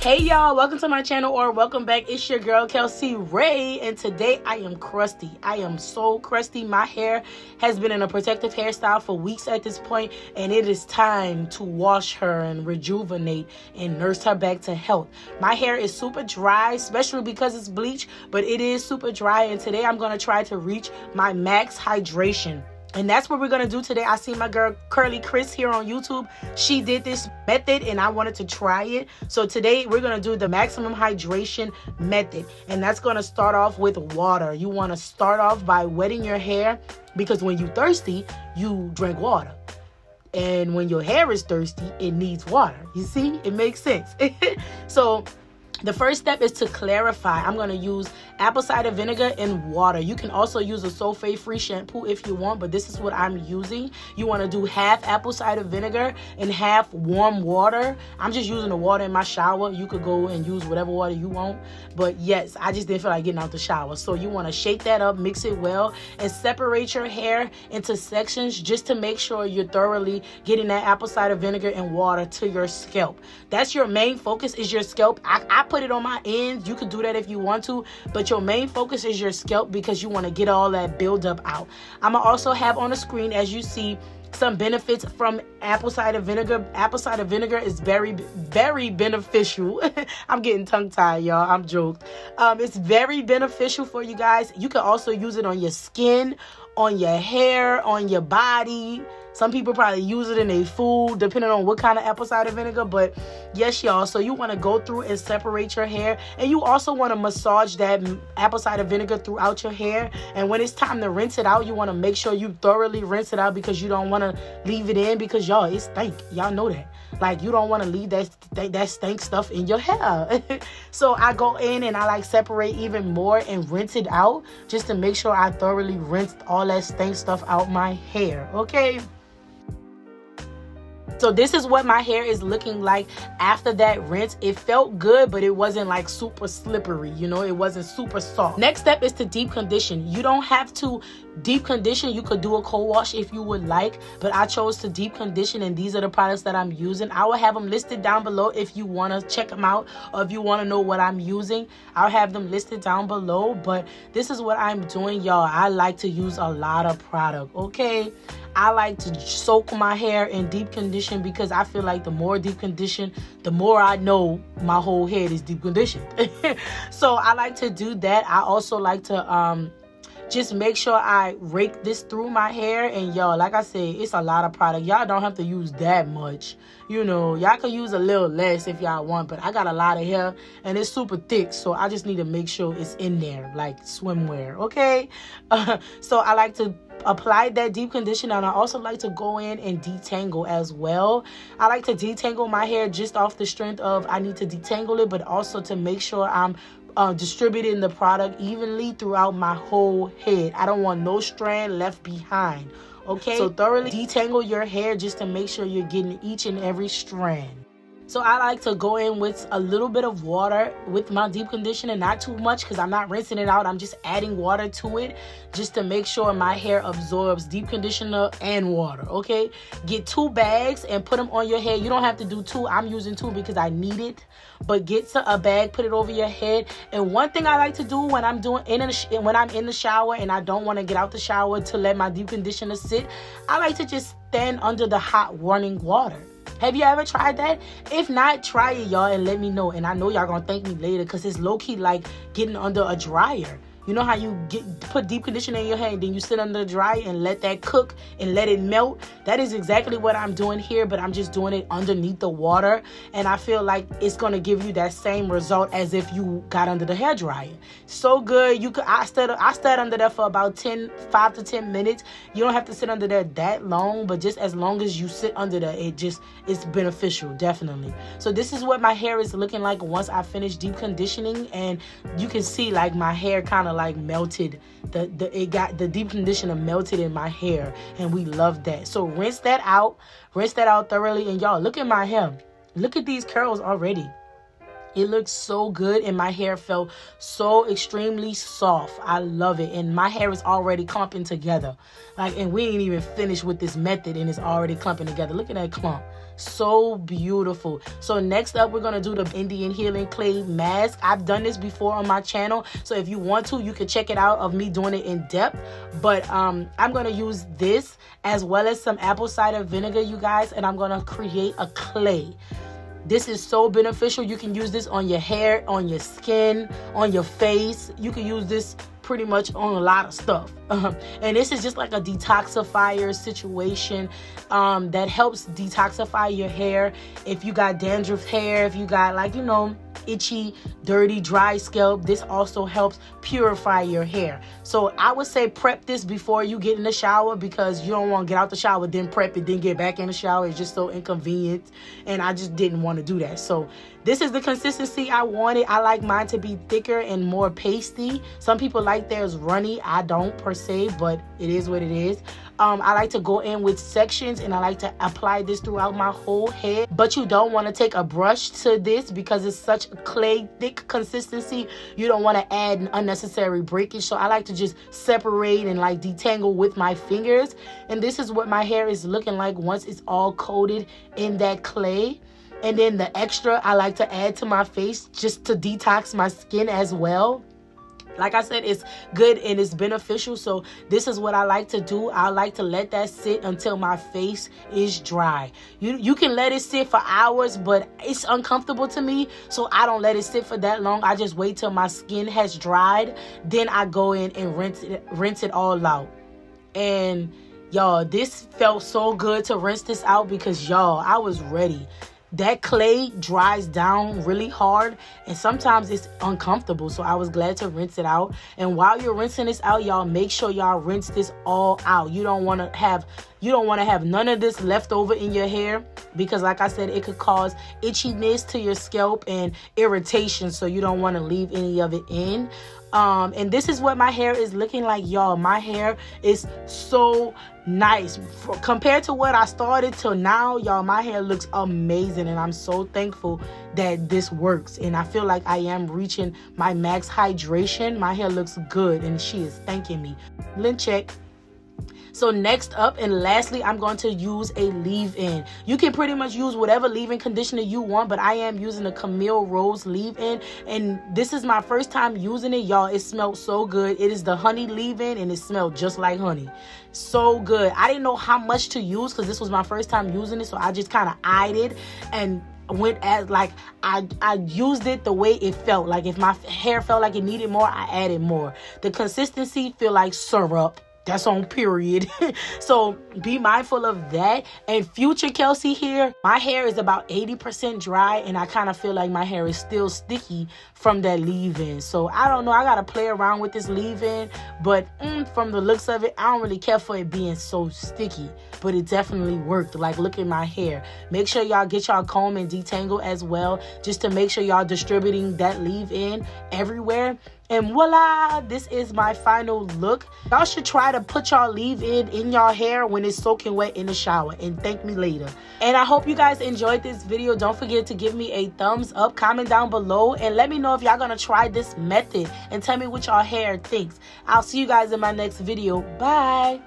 Hey y'all, welcome to my channel or welcome back. It's your girl Kelsey Ray, and today I am crusty. I am so crusty. My hair has been in a protective hairstyle for weeks at this point, and it is time to wash her and rejuvenate and nurse her back to health. My hair is super dry, especially because it's bleach, but it is super dry, and today I'm going to try to reach my max hydration. And that's what we're going to do today. I see my girl Curly Chris here on YouTube. She did this method and I wanted to try it. So today we're going to do the maximum hydration method. And that's going to start off with water. You want to start off by wetting your hair because when you're thirsty, you drink water. And when your hair is thirsty, it needs water. You see? It makes sense. So the first step is to clarify. I'm going to use apple cider vinegar and water. You can also use a sulfate-free shampoo if you want, but this is what I'm using. You want to do half apple cider vinegar and half warm water. I'm just using the water in my shower. You could go and use whatever water you want, but yes, I just didn't feel like getting out the shower. So you want to shake that up, mix it well, and separate your hair into sections just to make sure you're thoroughly getting that apple cider vinegar and water to your scalp. That's your main focus, is your scalp. I put it on my ends. You could do that if you want to, but your main focus is your scalp because you want to get all that buildup out. I'm gonna also have on the screen, as you see, some benefits from apple cider vinegar. Apple cider vinegar is very, very beneficial. I'm getting tongue-tied, y'all. I'm joking. It's very beneficial for you guys. You can also use it on your skin, on your hair, on your body. Some people probably use it in their food, depending on what kind of apple cider vinegar. But yes, y'all. So you want to go through and separate your hair. And you also want to massage that apple cider vinegar throughout your hair. And when it's time to rinse it out, you want to make sure you thoroughly rinse it out because you don't want to leave it in because, y'all, it stink. Y'all know that. Like, you don't want to leave that stank stuff in your hair. So I go in and I separate even more and rinse it out just to make sure I thoroughly rinsed all that stank stuff out my hair. Okay? So this is what my hair is looking like after that rinse. It felt good, but it wasn't like super slippery, you know, it wasn't super soft. Next step is to deep condition. You don't have to deep condition. You could do a co-wash if you would like, but I chose to deep condition, and these are the products that I'm using. I will have them listed down below if you want to check them out, or if you want to know what I'm using, I'll have them listed down below. But this is what I'm doing, y'all. I like to use a lot of product, okay? I like to soak my hair in deep condition because I feel like the more deep condition, the more I know my whole head is deep conditioned. So I like to do that. I also like to just make sure I rake this through my hair. And y'all, like I said, it's a lot of product. Y'all don't have to use that much. You know, y'all can use a little less if y'all want, but I got a lot of hair and it's super thick, so I just need to make sure it's in there like swimwear, okay? So I like to apply that deep conditioner, and I also like to go in and detangle as well. I like to detangle my hair just off the strength of I need to detangle it, but also to make sure I'm distributing the product evenly throughout my whole head. I don't want no strand left behind. Okay, so thoroughly detangle your hair just to make sure you're getting each and every strand. So I like to go in with a little bit of water with my deep conditioner, not too much because I'm not rinsing it out. I'm just adding water to it just to make sure my hair absorbs deep conditioner and water, okay? Get 2 bags and put them on your head. You don't have to do 2. I'm using 2 because I need it. But get a bag, put it over your head. And one thing I like to do when I'm when I'm in the shower and I don't want to get out the shower to let my deep conditioner sit, I like to just stand under the hot running water. Have you ever tried that? If not, try it, y'all, and let me know. And I know y'all gonna thank me later because it's low-key like getting under a dryer. You know how you put deep conditioner in your hair and then you sit under the dryer and let that cook and let it melt? That is exactly what I'm doing here, but I'm just doing it underneath the water. And I feel like it's going to give you that same result as if you got under the hair dryer. So good. I stayed under there for about 5 to 10 minutes. You don't have to sit under there that long, but just as long as you sit under there, it's beneficial, definitely. So this is what my hair is looking like once I finish deep conditioning, and you can see like my hair kind of like melted. The deep conditioner melted in my hair, and we love that. So rinse that out thoroughly. And y'all, look at my hair. Look at these curls already. It looks so good, and my hair felt so extremely soft. I love it. And my hair is already clumping together. Like, and we ain't even finished with this method, and it's already clumping together. Look at that clump. So beautiful. So next up, we're going to do the Indian Healing Clay Mask. I've done this before on my channel. So if you want to, you can check it out of me doing it in depth. But I'm going to use this as well as some apple cider vinegar, you guys. And I'm going to create a clay. This is so beneficial. You can use this on your hair, on your skin, on your face. You can use this pretty much on a lot of stuff. And this is just like a detoxifier situation that helps detoxify your hair. If you got dandruff hair, if you got, like, you know, itchy, dirty, dry scalp, this also helps purify your hair. So I would say prep this before you get in the shower, because you don't want to get out the shower, then prep it, then get back in the shower. It's just so inconvenient, and I just didn't want to do that. So this is the consistency I wanted. I like mine to be thicker and more pasty. Some people like theirs runny. I don't per se, but it is what it is. I like to go in with sections, and I like to apply this throughout my whole head. But you don't want to take a brush to this because it's such a clay thick consistency. You don't want to add unnecessary breakage. So I like to just separate and like detangle with my fingers. And this is what my hair is looking like once it's all coated in that clay. And then the extra I like to add to my face just to detox my skin as well. Like I said, it's good and it's beneficial. So this is what I like to do. I like to let that sit until my face is dry. You can let it sit for hours, but it's uncomfortable to me. So I don't let it sit for that long. I just wait till my skin has dried. Then I go in and rinse it all out. And y'all, this felt so good to rinse this out because, y'all, I was ready. That clay dries down really hard, and sometimes it's uncomfortable. So I was glad to rinse it out. And while you're rinsing this out, y'all, make sure y'all rinse this all out. You don't want to have none of this left over in your hair, because like I said, it could cause itchiness to your scalp and irritation. So you don't want to leave any of it in. And this is what my hair is looking like, y'all. My hair is so nice compared to what I started till now, y'all. My hair looks amazing, and I'm so thankful that this works. And I feel like I am reaching my max hydration. My hair looks good, and she is thanking me. Lint check. So next up and lastly, I'm going to use a leave-in. You can pretty much use whatever leave-in conditioner you want, but I am using a Camille Rose leave-in, and this is my first time using it, y'all. It smelled so good. It is the honey leave-in, and it smelled just like honey. So good. I didn't know how much to use because this was my first time using it, so I just kind of eyed it and went as like I used it the way it felt. Like if my hair felt like it needed more, I added more. The consistency feel like syrup. That's on period. So be mindful of that. And future Kelsey here, my hair is about 80% dry, and I kind of feel like my hair is still sticky from that leave-in. So I don't know. I got to play around with this leave-in, but from the looks of it, I don't really care for it being so sticky, but it definitely worked. Like, look at my hair. Make sure y'all get y'all comb and detangle as well, just to make sure y'all distributing that leave-in everywhere. And voila, this is my final look. Y'all should try to put y'all leave-in in y'all hair when it's soaking wet in the shower, and thank me later. And I hope you guys enjoyed this video. Don't forget to give me a thumbs up, comment down below, and let me know if y'all gonna try this method, and tell me what y'all hair thinks. I'll see you guys in my next video. Bye.